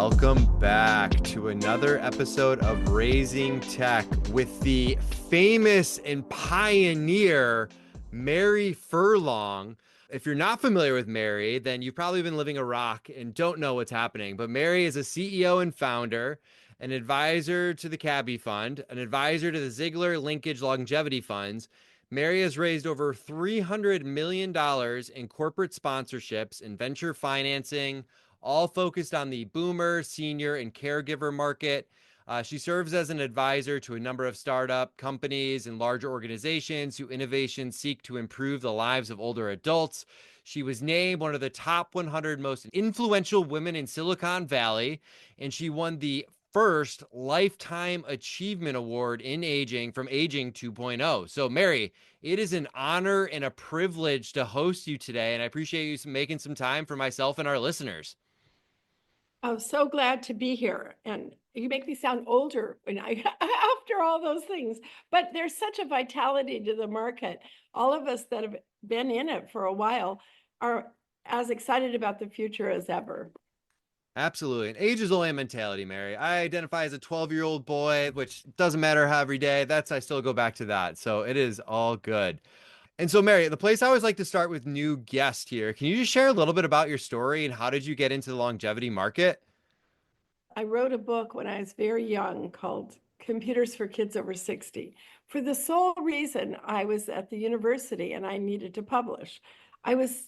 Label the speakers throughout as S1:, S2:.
S1: Welcome back to another episode of Raising Tech with the famous and pioneer Mary Furlong. If you're not familiar with Mary, then you've probably been living a rock and don't know what's happening. But Mary is a CEO and founder, an advisor to the Cabby Fund, an advisor to the Ziegler Linkage Longevity Funds. Mary has raised over $300 million in corporate sponsorships and venture financing, all focused on the boomer, senior, and caregiver market. She serves as an advisor to a number of startup companies and larger organizations whose innovations seek to improve the lives of older adults. She was named one of the top 100 most influential women in Silicon Valley, and she won the first Lifetime Achievement Award in aging from Aging 2.0. So, Mary, it is an honor and a privilege to host you today, and I appreciate you making some time for myself and our listeners.
S2: I'm so glad to be here. And you make me sound older when I after all those things. But there's such a vitality to the market. All of us that have been in it for a while are as excited about the future as ever.
S1: Absolutely. And age is only a mentality, Mary. I identify as a 12-year-old boy, which doesn't matter how every day. I still go back to that. So it is all good. And so, Mary, the place I always like to start with new guests here. Can you just share a little bit about your story and how did you get into the longevity market?
S2: I wrote a book when I was very young called Computers for Kids Over 60 for the sole reason I was at the university and I needed to publish. I was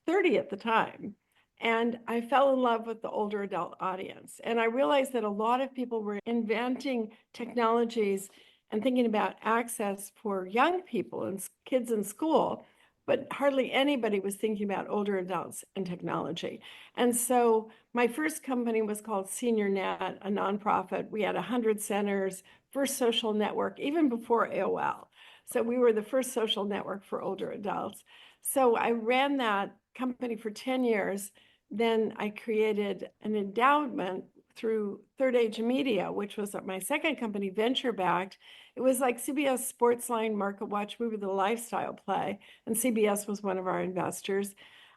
S2: 30 at the time. And I fell in love with the older adult audience. And I realized that a lot of people were inventing technologies and thinking about access for young people and kids in school, but hardly anybody was thinking about older adults and technology. And so my first company was called SeniorNet, a nonprofit. We had 100 centers, first social network, even before AOL. So we were the first social network for older adults. So I ran that company for 10 years. Then I created an endowment through Third Age Media, which was my second company, venture backed. It was like CBS Sportsline, MarketWatch. We were the lifestyle play, and CBS was one of our investors.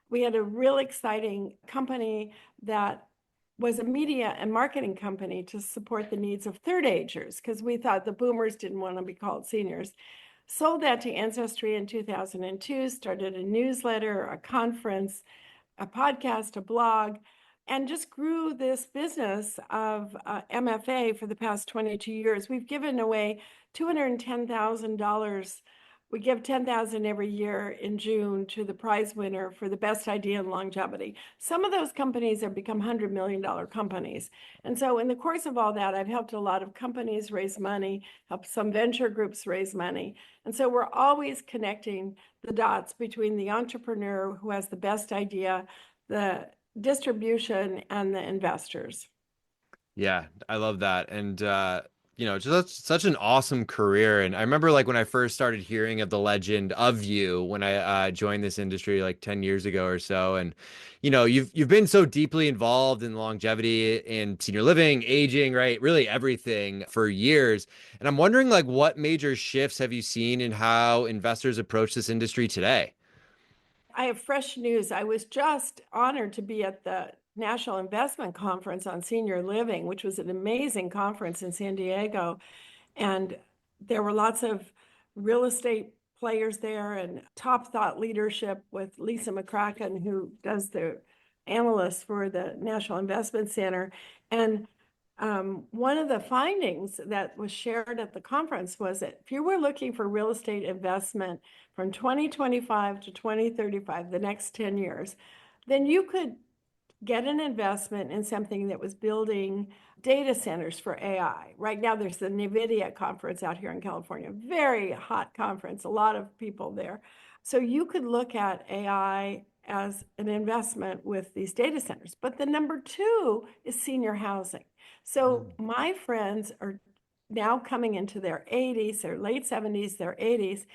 S2: We had a real exciting company that was a media and marketing company to support the needs of third agers because we thought the boomers didn't want to be called seniors. Sold that to Ancestry in 2002, started a newsletter, a conference, a podcast, a blog, and just grew this business of MFA for the past 22 years. We've given away $210,000. We give $10,000 every year in June to the prize winner for the best idea in longevity. Some of those companies have become $100 million companies. And so in the course of all that, I've helped a lot of companies raise money, helped some venture groups raise money. And so we're always connecting the dots between the entrepreneur who has the best idea, the distribution, and the investors.
S1: Yeah, I love that. And just such an awesome career. And I remember like when I first started hearing of the legend of you when I joined this industry like 10 years ago or so. And you've been so deeply involved in longevity in senior living, aging, right? Really everything for years. And I'm wondering like what major shifts have you seen in how investors approach this industry today?
S2: I have fresh news. I was just honored to be at the National Investment Conference on Senior Living, which was an amazing conference in San Diego. And there were lots of real estate players there and top thought leadership with Lisa McCracken, who does the analyst for the National Investment Center. And one of the findings that was shared at the conference was that if you were looking for real estate investment from 2025 to 2035, the next 10 years, then you could get an investment in something that was building data centers for AI. Right now, there's the NVIDIA conference out here in California, very hot conference, a lot of people there. So you could look at AI as an investment with these data centers. But the number two is senior housing. So my friends are now coming into their 80s, their late 70s, their 80s,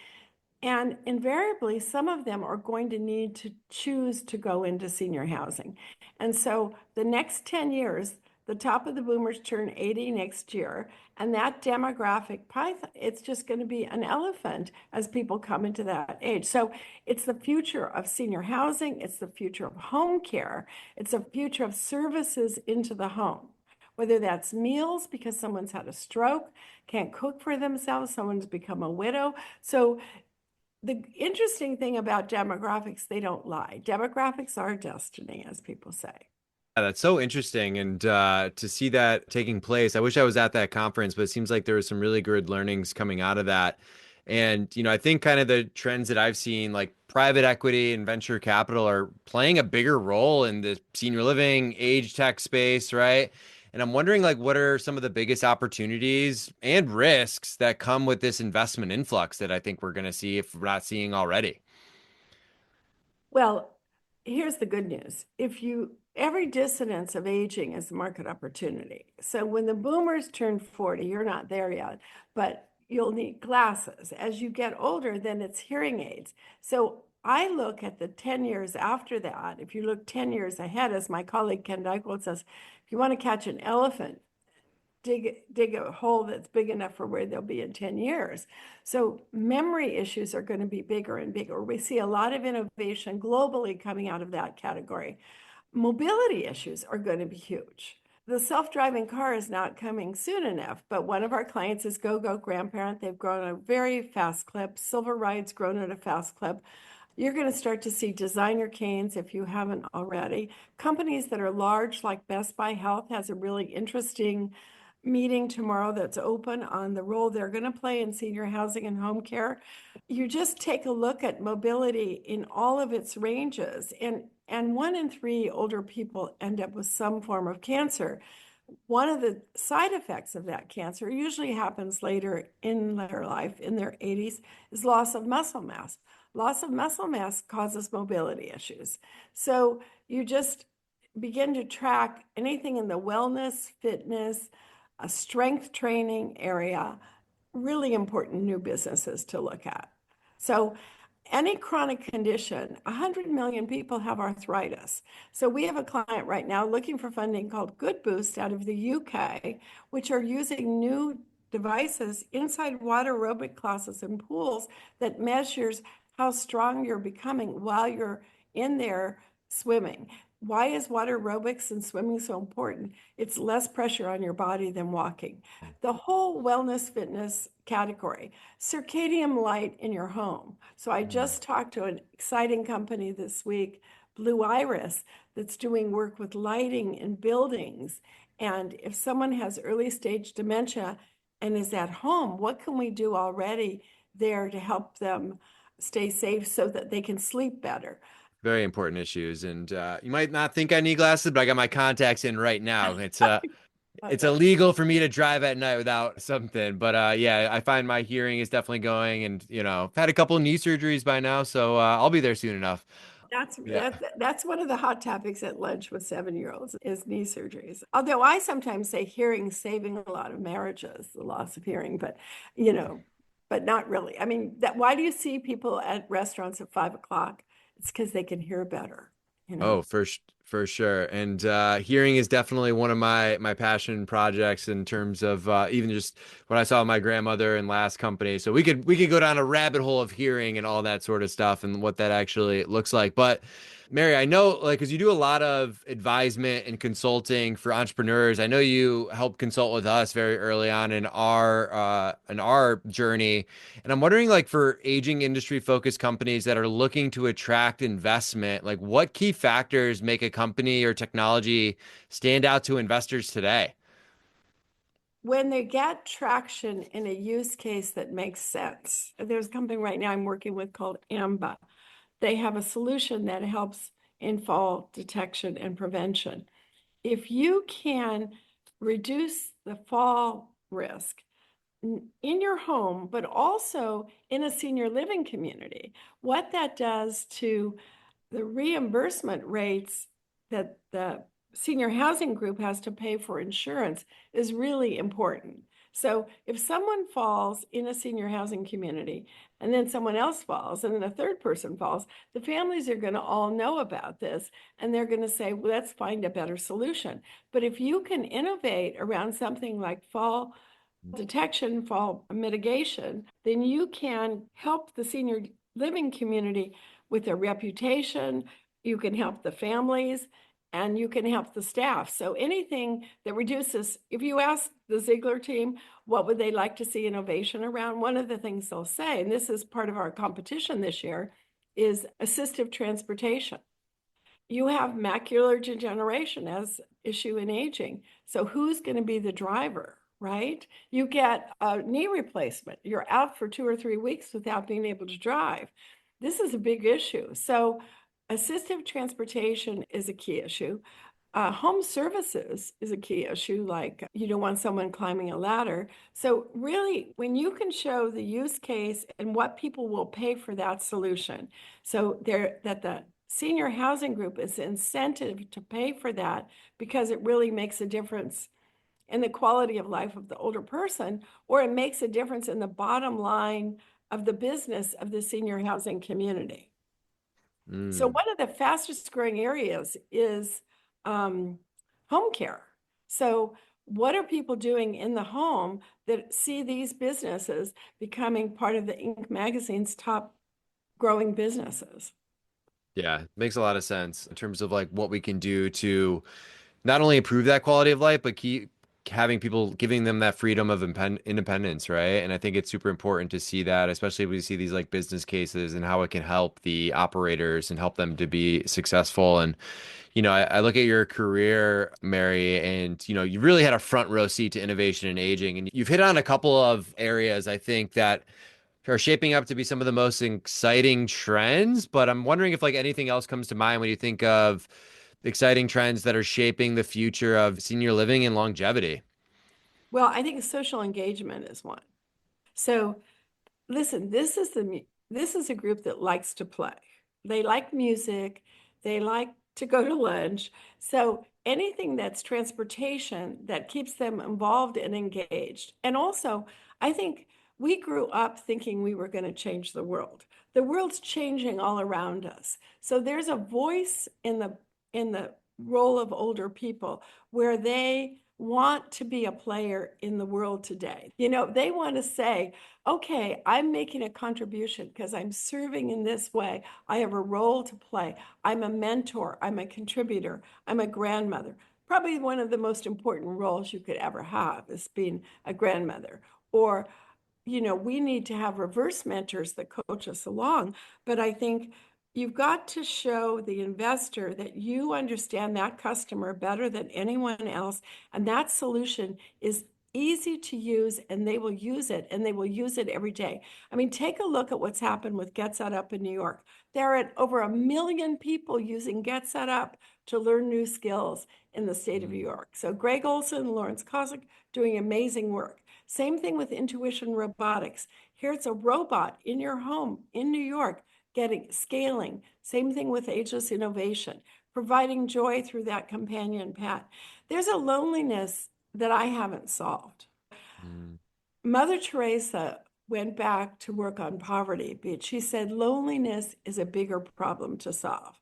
S2: and invariably, some of them are going to need to choose to go into senior housing. And so the next 10 years, The top of the boomers turn 80 next year, and that demographic python, it's just going to be an elephant as people come into that age. So it's the future of senior housing, it's the future of home care, it's the future of services into the home. Whether that's meals because someone's had a stroke, can't cook for themselves, someone's become a widow. So the interesting thing about demographics, they don't lie. Demographics are destiny, as people say.
S1: Yeah, that's so interesting. And to see that taking place, I wish I was at that conference, but it seems like there was some really good learnings coming out of that. And, I think kind of the trends that I've seen, like private equity and venture capital, are playing a bigger role in the senior living, age tech space, right? And I'm wondering, like, what are some of the biggest opportunities and risks that come with this investment influx that I think we're going to see if we're not seeing already?
S2: Well, here's the good news. Every dissonance of aging is a market opportunity. So when the boomers turn 40, you're not there yet, but you'll need glasses. As you get older, then it's hearing aids. So I look at the 10 years after that. If you look 10 years ahead, as my colleague Ken Dykold says, if you want to catch an elephant, dig a hole that's big enough for where they'll be in 10 years. So memory issues are going to be bigger and bigger. We see a lot of innovation globally coming out of that category. Mobility issues are going to be huge. The self-driving car is not coming soon enough, but one of our clients is GoGo Grandparent. They've grown at a very fast clip. Silver Ride's grown at a fast clip. You're going to start to see designer canes if you haven't already. Companies that are large, like Best Buy Health, has a really interesting meeting tomorrow that's open on the role they're going to play in senior housing and home care. You just take a look at mobility in all of its ranges, and 1 in 3 older people end up with some form of cancer. One of the side effects of that cancer usually happens later in their life, in their 80s, is loss of muscle mass. Loss of muscle mass causes mobility issues. So you just begin to track anything in the wellness, fitness, a strength training area, really important new businesses to look at. So any chronic condition, 100 million people have arthritis. So we have a client right now looking for funding called Good Boost out of the UK, which are using new devices inside water aerobic classes and pools that measures how strong you're becoming while you're in there swimming. Why is water aerobics and swimming so important? It's less pressure on your body than walking. The whole wellness fitness category, circadian light in your home. So I just talked to an exciting company this week, Blue Iris, that's doing work with lighting in buildings. And if someone has early stage dementia and is at home, what can we do already there to help them stay safe so that they can sleep better?
S1: Very important issues. And you might not think I need glasses, but I got my contacts in right now. It's illegal for me to drive at night without something. But yeah, I find my hearing is definitely going, and I've had a couple of knee surgeries by now, so I'll be there soon enough. Yeah.
S2: That's one of the hot topics at lunch with 7-year-olds is knee surgeries. Although I sometimes say hearing saving a lot of marriages, the loss of hearing, but not really. I mean, why do you see people at restaurants at 5 o'clock? It's because they can hear better, you know.
S1: Oh, for sure. And hearing is definitely one of my passion projects in terms of even just what I saw with my grandmother and last company. So we could go down a rabbit hole of hearing and all that sort of stuff and what that actually looks like. But Mary, I know, like, because you do a lot of advisement and consulting for entrepreneurs. I know you helped consult with us very early on in our journey, and I'm wondering, like, for aging industry focused companies that are looking to attract investment, like, what key factors make a company or technology stand out to investors today?
S2: When they get traction in a use case that makes sense, there's a company right now I'm working with called AMBA. They have a solution that helps in fall detection and prevention. If you can reduce the fall risk in your home, but also in a senior living community, what that does to the reimbursement rates that the senior housing group has to pay for insurance is really important. So if someone falls in a senior housing community and then someone else falls and then a third person falls, the families are going to all know about this and they're going to say, well, let's find a better solution. But if you can innovate around something like fall detection, fall mitigation, then you can help the senior living community with their reputation. You can help the families and you can help the staff. So anything that reduces, if you ask the Ziegler team, what would they like to see innovation around? One of the things they'll say, and this is part of our competition this year, is assistive transportation. You have macular degeneration as issue in aging. So who's going to be the driver, right? You get a knee replacement. You're out for 2 or 3 weeks without being able to drive. This is a big issue. So assistive transportation is a key issue. Home services is a key issue, like you don't want someone climbing a ladder. So really, when you can show the use case and what people will pay for that solution, so that the senior housing group is incentive to pay for that because it really makes a difference in the quality of life of the older person, or it makes a difference in the bottom line of the business of the senior housing community. So
S1: Mm.
S2: one of the fastest growing areas is home care. So what are people doing in the home that see these businesses becoming part of the Inc. magazine's top growing businesses?
S1: Yeah, makes a lot of sense in terms of like what we can do to not only improve that quality of life, but keep having people giving them that freedom of independence, right? And I think it's super important to see that, especially when we see these like business cases and how it can help the operators and help them to be successful. And, I look at your career, Mary, and, you really had a front row seat to innovation and aging. And you've hit on a couple of areas, I think, that are shaping up to be some of the most exciting trends. But I'm wondering if like anything else comes to mind when you think of exciting trends that are shaping the future of senior living and longevity.
S2: Well, I think social engagement is one. So listen, this is a group that likes to play. They like music, they like to go to lunch. So anything that's transportation that keeps them involved and engaged. And also, I think we grew up thinking we were going to change the world. The world's changing all around us. So there's a voice in the role of older people where they want to be a player in the world today. They want to say, okay, I'm making a contribution because I'm serving in this way. I have a role to play. I'm a mentor. I'm a contributor. I'm a grandmother. Probably one of the most important roles you could ever have is being a grandmother. Or, we need to have reverse mentors that coach us along. But I think you've got to show the investor that you understand that customer better than anyone else. And that solution is easy to use and they will use it and they will use it every day. I mean, take a look at what's happened with Get Set Up in New York. There are over 1 million people using Get Set Up to learn new skills in the state of New York. So Greg Olson and Lawrence Kozik doing amazing work. Same thing with Intuition Robotics. Here's a robot in your home in New York getting scaling. Same thing with Ageless Innovation, providing joy through that companion pet. There's a loneliness that I haven't solved.
S1: Mm.
S2: Mother Teresa went back to work on poverty, but she said loneliness is a bigger problem to solve.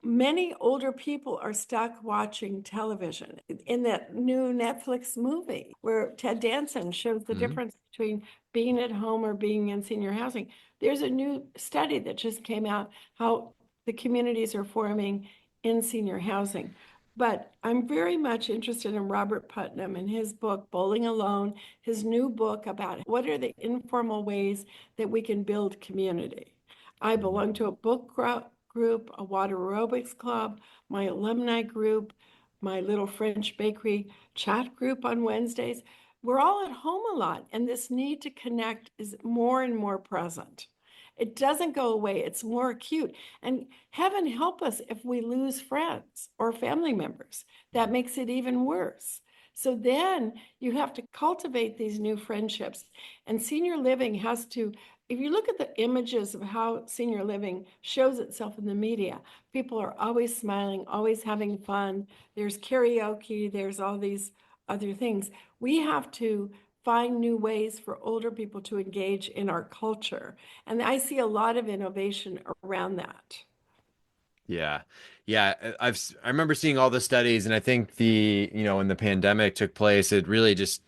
S2: Many older people are stuck watching television. In that new Netflix movie where Ted Danson shows the
S1: Mm.
S2: difference between being at home or being in senior housing, there's a new study that just came out how the communities are forming in senior housing. But I'm very much interested in Robert Putnam and his book, Bowling Alone, his new book about what are the informal ways that we can build community. I belong to a book group, a water aerobics club, my alumni group, my little French bakery chat group on Wednesdays. We're all at home a lot, and this need to connect is more and more present. It doesn't go away, it's more acute. And heaven help us if we lose friends or family members. That makes it even worse. So then you have to cultivate these new friendships. And senior living has to, if you look at the images of how senior living shows itself in the media, people are always smiling, always having fun. There's karaoke, there's all these other things. We have to find new ways for older people to engage in our culture. And I see a lot of innovation around that.
S1: Yeah. Yeah. I remember seeing all the studies, and I think when the pandemic took place, it really just,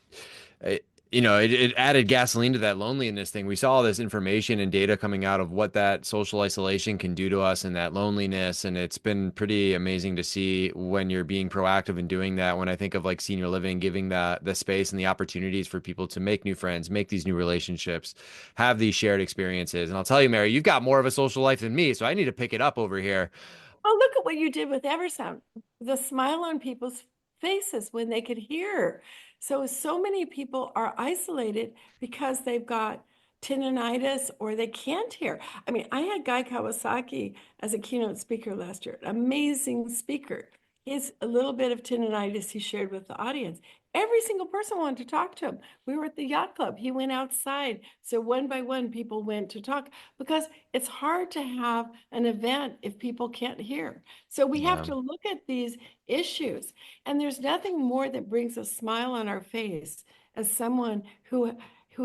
S1: it, it added gasoline to that loneliness thing. We saw all this information and data coming out of what that social isolation can do to us and that loneliness. And it's been pretty amazing to see when you're being proactive in doing that. When I think of like senior living, giving the space and the opportunities for people to make new friends, make these new relationships, have these shared experiences. And I'll tell you, Mary, you've got more of a social life than me, so I need to pick it up over here.
S2: Oh, look at what you did with Eversound. The smile on people's faces when they could hear. So many people are isolated because they've got tinnitus or they can't hear. I mean, I had Guy Kawasaki as a keynote speaker last year, amazing speaker. He has a little bit of tinnitus he shared with the audience. Every single person wanted to talk to him. We were at the yacht club. He went outside. So one by one, people went to talk because it's hard to have an event if people can't hear. So we have
S1: Yeah.
S2: to look at these issues. And there's nothing more that brings a smile on our face as someone who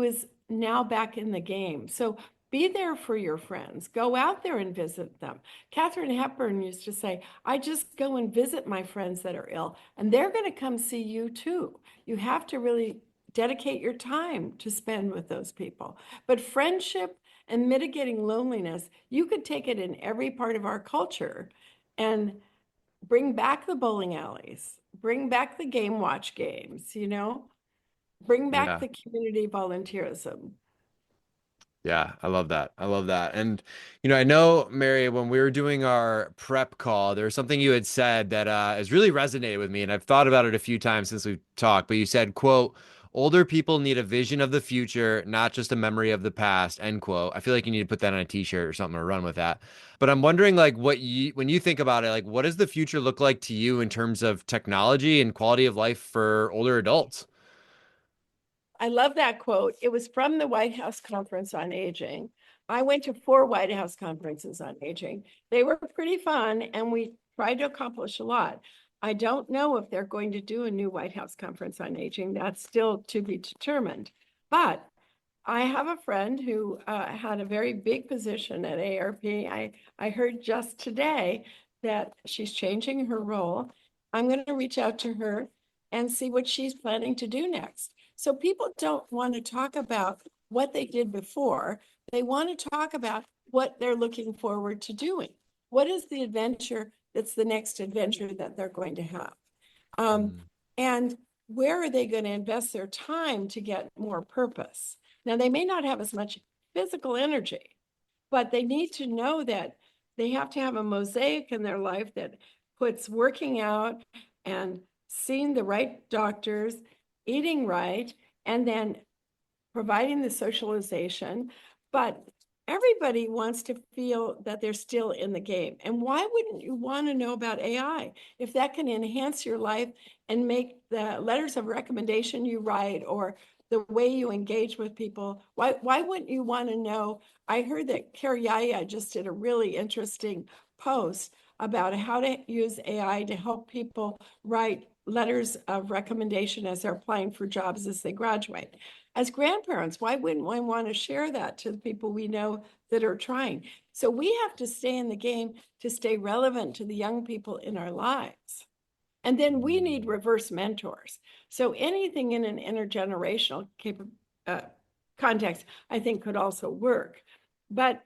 S2: is now back in the game. So be there for your friends. Go out there and visit them. Katharine Hepburn used to say, I just go and visit my friends that are ill, and they're going to come see you too. You have to really dedicate your time to spend with those people. But friendship and mitigating loneliness, you could take it in every part of our culture and bring back the bowling alleys, bring back the game watch games, bring back
S1: Yeah.
S2: the community volunteerism.
S1: Yeah, I love that. I love that. And, I know, Mary, when we were doing our prep call, there was something you had said that has really resonated with me. And I've thought about it a few times since we've talked, but you said, quote, older people need a vision of the future, not just a memory of the past, end quote. I feel like you need to put that on a t-shirt or something or run with that. But I'm wondering, like, when you think about it, like, what does the future look like to you in terms of technology and quality of life for older adults?
S2: I love that quote. It was from the White House Conference on Aging. I went to 4 White House conferences on aging. They were pretty fun, and we tried to accomplish a lot. I don't know if they're going to do a new White House Conference on Aging. That's still to be determined. But I have a friend who had a very big position at ARP. I heard just today that she's changing her role. I'm going to reach out to her and see what she's planning to do next. So people don't want to talk about what they did before. They want to talk about what they're looking forward to doing. What is the adventure that's the next adventure that they're going to have?
S1: Mm,
S2: And where are they going to invest their time to get more purpose? Now, they may not have as much physical energy, but they need to know that they have to have a mosaic in their life that puts working out and seeing the right doctors, eating right, and then providing the socialization. But everybody wants to feel that they're still in the game. And why wouldn't you want to know about AI if that can enhance your life and make the letters of recommendation you write or the way you engage with people? Why wouldn't you want to know? I heard that Carrie Yaya just did a really interesting post about how to use AI to help people write letters of recommendation as they're applying for jobs as they graduate. As grandparents, why wouldn't we want to share that to the people we know that are trying? So we have to stay in the game to stay relevant to the young people in our lives. And then we need
S1: mm.
S2: reverse mentors. So anything in an intergenerational uh, context, I think could also work. But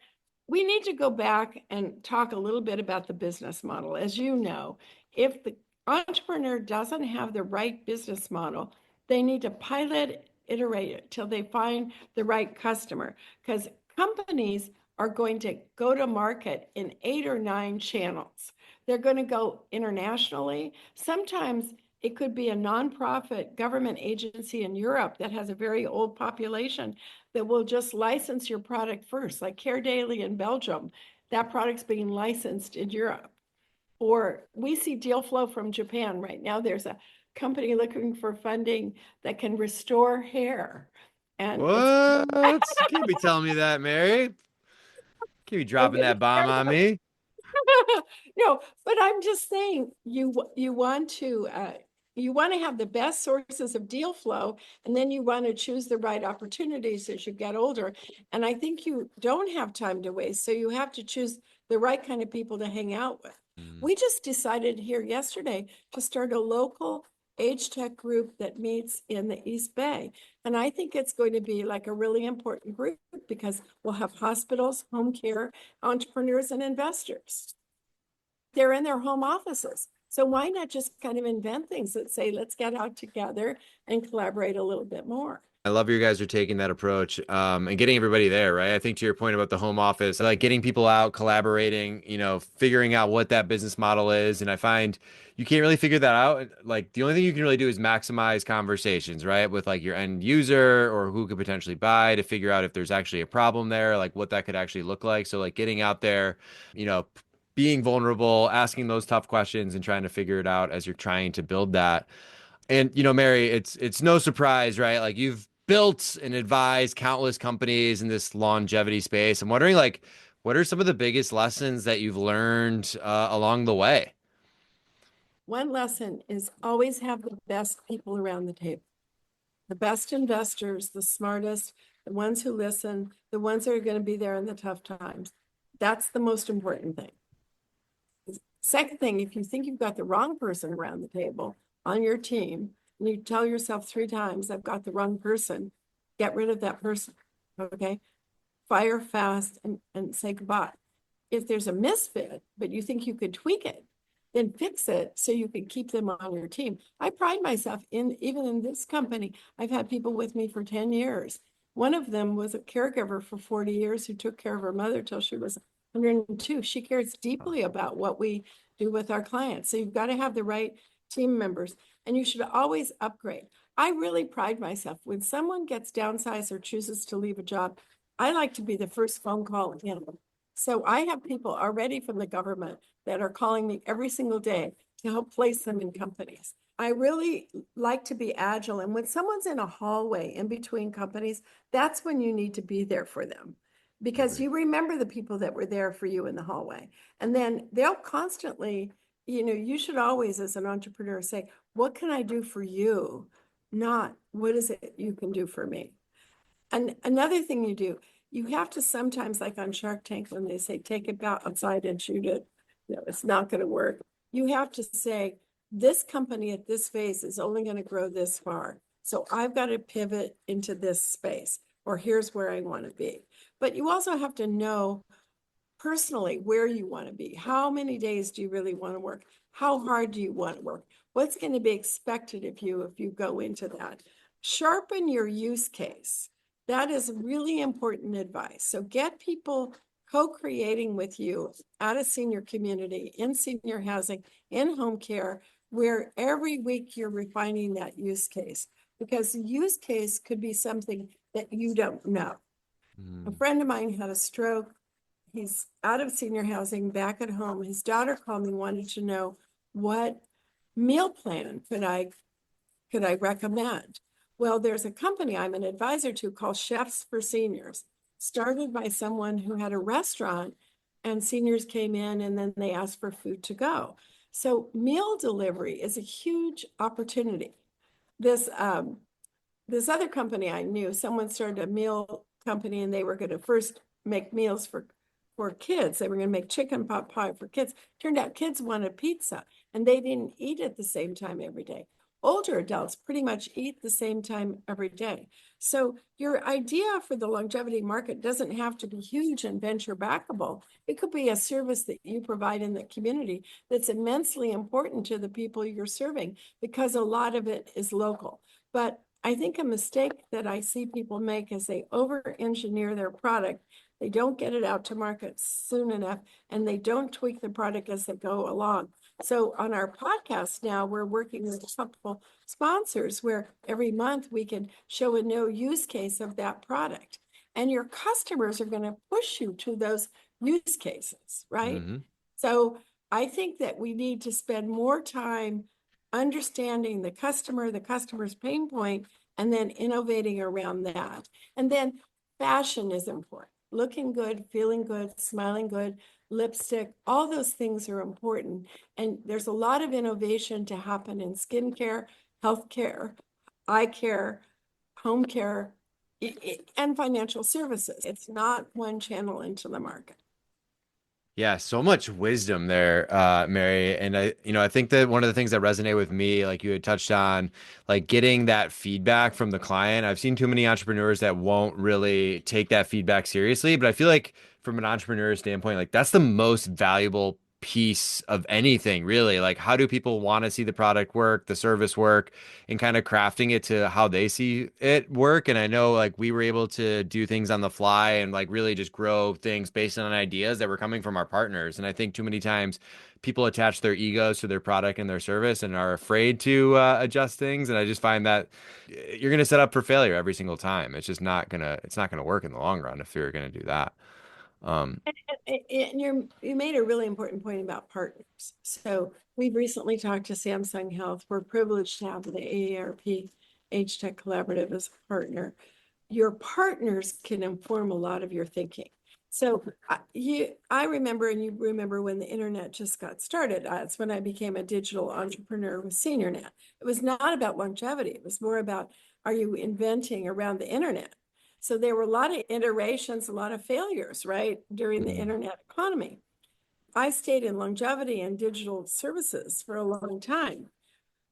S2: we need to go back and talk a little bit about the business model. As you know, if the entrepreneur doesn't have the right business model, they need to pilot, iterate it till they find the right customer. Because companies are going to go to market in 8 or 9 channels. They're going to go internationally. Sometimes it could be a nonprofit government agency in Europe that has a very old population that will just license your product first, like Care Daily in Belgium. That product's being licensed in Europe. Or we see deal flow from Japan right now. There's a company looking for funding that can restore hair. And it's
S1: What? You can't be telling me that, Mary. Can't be
S2: I'm
S1: dropping
S2: going to
S1: that bomb
S2: share
S1: on
S2: those.
S1: me.
S2: No, but I'm just saying you want to you want to have the best sources of deal flow, and then you want to choose the right opportunities as you get older. And I think you don't have time to waste, so you have to choose the right kind of people to hang out with.
S1: Mm.
S2: We just decided here yesterday to start a local age tech group that meets in the East Bay. And I think it's going to be like a really important group because we'll have hospitals, home care, entrepreneurs, and investors. They're in their home offices. So why not just kind of invent things that say, let's get out together and collaborate a little bit more?
S1: I love you guys are taking that approach, and getting everybody there, right? I think to your point about the home office, like getting people out, collaborating, figuring out what that business model is. And I find you can't really figure that out. Like the only thing you can really do is maximize conversations, right? With like your end user or who could potentially buy to figure out if there's actually a problem there, like what that could actually look like. So like getting out there, you know, being vulnerable, asking those tough questions and trying to figure it out as you're trying to build that. And Mary, it's no surprise, right? Like you've built and advised countless companies in this longevity space. I'm wondering, like, what are some of the biggest lessons that you've learned along the way?
S2: One lesson is always have the best people around the table, the best investors, the smartest, the ones who listen, the ones that are going to be there in the tough times. That's the most important thing. Second thing, if you think you've got the wrong person around the table on your team, and you tell yourself 3 times, I've got the wrong person, get rid of that person. Okay. Fire fast and say goodbye. If there's a misfit, but you think you could tweak it, then fix it so you can keep them on your team. I pride myself in, even in this company, I've had people with me for 10 years. One of them was a caregiver for 40 years who took care of her mother till she was 102. She cares deeply about what we do with our clients. So you've got to have the right team members, and you should always upgrade. I really pride myself when someone gets downsized or chooses to leave a job. I like to be the first phone call in. So I have people already from the government that are calling me every single day to help place them in companies. I really like to be agile. And when someone's in a hallway in between companies, that's when you need to be there for them because
S1: Agree.
S2: you remember the people that were there for you in the hallway. And then they'll constantly, you should always, as an entrepreneur, say, what can I do for you? Not what is it you can do for me? And another thing you do, you have to sometimes, like on Shark Tank, when they say, take it outside and shoot it, it's not going to work. You have to say, this company at this phase is only going to grow this far. So I've got to pivot into this space, or here's where I want to be. But you also have to know personally where you want to be. How many days do you really want to work? How hard do you want to work? What's going to be expected of you if you go into that? Sharpen your use case. That is really important advice. So get people co-creating with you at a senior community, in senior housing, in home care, where every week you're refining that use case, because the use case could be something that you don't know. A
S1: Mm.
S2: friend of mine had a stroke. He's out of senior housing, back at home. His daughter called me, wanted to know what meal plan could I recommend. Well, there's a company I'm an advisor to called Chefs for Seniors, started by someone who had a restaurant, and seniors came in and then they asked for food to go. So meal delivery is a huge opportunity. This this other company I knew, someone started a meal company and they were going to first make meals for kids. They were going to make chicken pot pie for kids. Turned out kids wanted pizza and they didn't eat at the same time every day. Older adults pretty much eat the same time every day. So your idea for the longevity market doesn't have to be huge and venture backable. It could be a service that you provide in the community that's immensely important to the people you're serving because a lot of it is local. But I think a mistake that I see people make is they over-engineer their product. They don't get it out to market soon enough, and they don't tweak the product as they go along. So on our podcast now, we're working with a couple sponsors where every month we can show a new use case of that product. And your customers are going to push you to those use cases, right?
S1: Hmm.
S2: So I think that we need to spend more time understanding the customer's pain point, and then innovating around that. And then fashion is important. looking good, feeling good, smiling good, lipstick, all those things are important. And there's a lot of innovation to happen in skincare, healthcare, eye care, home care, and financial services. It's not one channel into the market.
S1: Yeah, so much wisdom there, Mary. And I think that one of the things that resonate with me, like you had touched on, like getting that feedback from the client. I've seen too many entrepreneurs that won't really take that feedback seriously, but I feel like from an entrepreneur standpoint, like that's the most valuable piece of anything, really. Like, how do people want to see the product work, the service work, and kind of crafting it to how they see it work? And I know like we were able to do things on the fly and like really just grow things based on ideas that were coming from our partners. And I think too many times people attach their egos to their product and their service and are afraid to adjust things. And I just find that you're going to set up for failure every single time. It's not gonna work in the long run if you're going to do that. Um,
S2: And you made a really important point about partners. So we've recently talked to Samsung Health. We're privileged to have the AARP Age Tech Collaborative as a partner. Your partners can inform a lot of your thinking. So I remember, and you remember when the internet just got started. That's when I became a digital entrepreneur with SeniorNet. It was not about longevity. It was more about, are you inventing around the internet? So there were a lot of iterations, a lot of failures, right, during the internet economy. I stayed in longevity and digital services for a long time.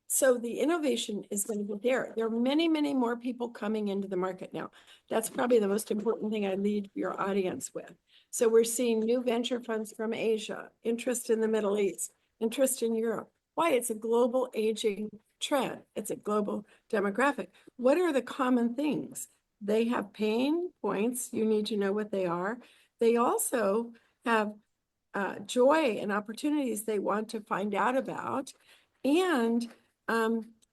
S2: So the innovation is going to be there. There are many, many more people coming into the market now. That's probably the most important thing I lead your audience with. So we're seeing new venture funds from Asia, interest in the Middle East, interest in Europe. Why? It's a global aging trend. It's a global demographic. What are the common things? They have pain points. You need to know what they are. They also have joy and opportunities they want to find out about. And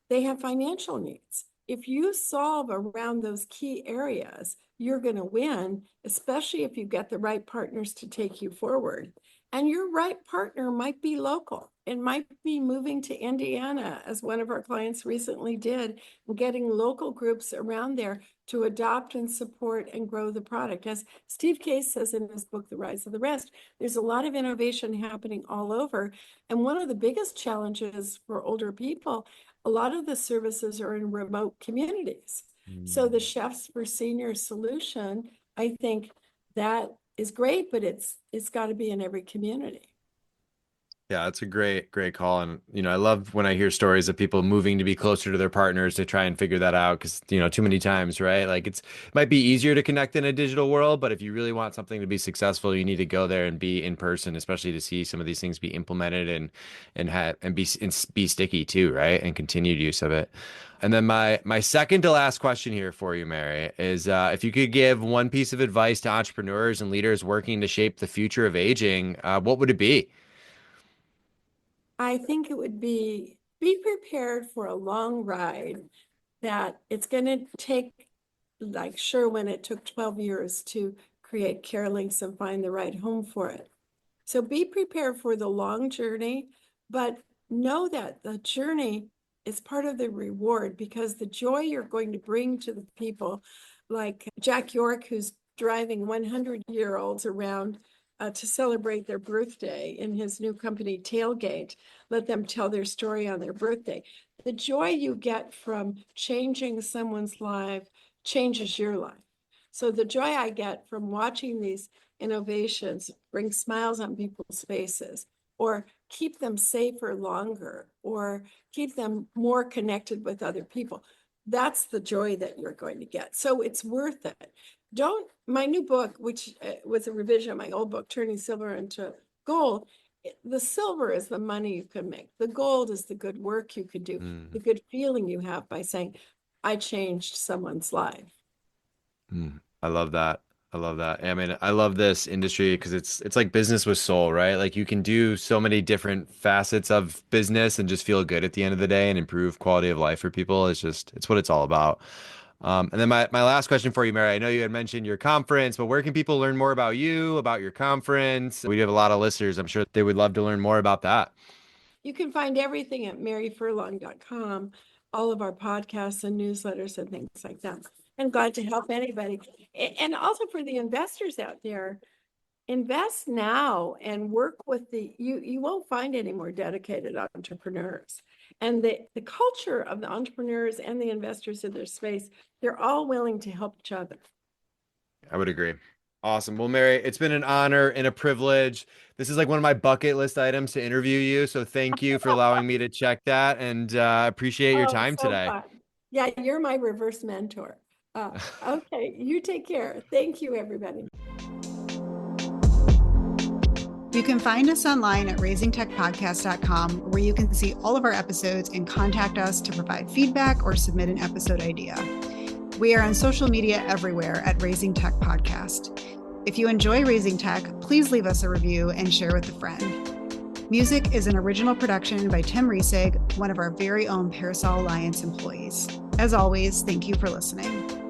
S2: they have financial needs. If you solve around those key areas, you're going to win, especially if you get the right partners to take you forward. And your right partner might be local. It might be moving to Indiana, as one of our clients recently did, and getting local groups around there to adopt and support and grow the product. As Steve Case says in his book, The Rise of the Rest, there's a lot of innovation happening all over. And one of the biggest challenges for older people, a lot of the services are in remote communities. So the Chefs for Seniors solution, I think that is great, but it's got to be in every community.
S1: Yeah, that's a great call. And, I love when I hear stories of people moving to be closer to their partners to try and figure that out. Because, too many times, right? Like it might be easier to connect in a digital world, but if you really want something to be successful, you need to go there and be in person, especially to see some of these things be implemented and be sticky too, right? And continued use of it. And then my second to last question here for you, Mary, is if you could give one piece of advice to entrepreneurs and leaders working to shape the future of aging, what would it be?
S2: I think it would be prepared for a long ride, that it's going to take, like Sherwin, it took 12 years to create CareLinks and find the right home for it. So be prepared for the long journey, but know that the journey is part of the reward, because the joy you're going to bring to the people, like Jack York, who's driving 100-year-olds around to celebrate their birthday in his new company, Tailgate, let them tell their story on their birthday. The joy you get from changing someone's life changes your life. So the joy I get from watching these innovations bring smiles on people's faces, or keep them safer longer, or keep them more connected with other people. That's the joy that you're going to get. So it's worth it. My new book, which was a revision of my old book, Turning Silver into Gold, the silver is the money you can make. The gold is the good work you could do, the
S1: Mm.
S2: good feeling you have by saying, I changed someone's life.
S1: I love that. I love that. I mean, I love this industry because it's like business with soul, right? Like you can do so many different facets of business and just feel good at the end of the day and improve quality of life for people. It's what it's all about. And then my last question for you, Mary. I know you had mentioned your conference, but where can people learn more about you, about your conference? We have a lot of listeners. I'm sure they would love to learn more about that.
S2: You can find everything at maryfurlong.com, all of our podcasts and newsletters and things like that. I'm glad to help anybody. And also for the investors out there, invest now and work with you won't find any more dedicated entrepreneurs. And the culture of the entrepreneurs and the investors in their space, they're all willing to help each other.
S1: I would agree. Awesome. Well, Mary, it's been an honor and a privilege. This is like one of my bucket list items to interview you. So thank you for allowing me to check that and appreciate your
S2: Oh,
S1: time
S2: so
S1: today.
S2: fun. Yeah, you're my reverse mentor. Okay, you take care. Thank you, everybody.
S3: You can find us online at raisingtechpodcast.com, where you can see all of our episodes and contact us to provide feedback or submit an episode idea. We are on social media everywhere at Raising Tech Podcast. If you enjoy Raising Tech, please leave us a review and share with a friend. Music is an original production by Tim Riesig, one of our very own Parasol Alliance employees. As always, thank you for listening.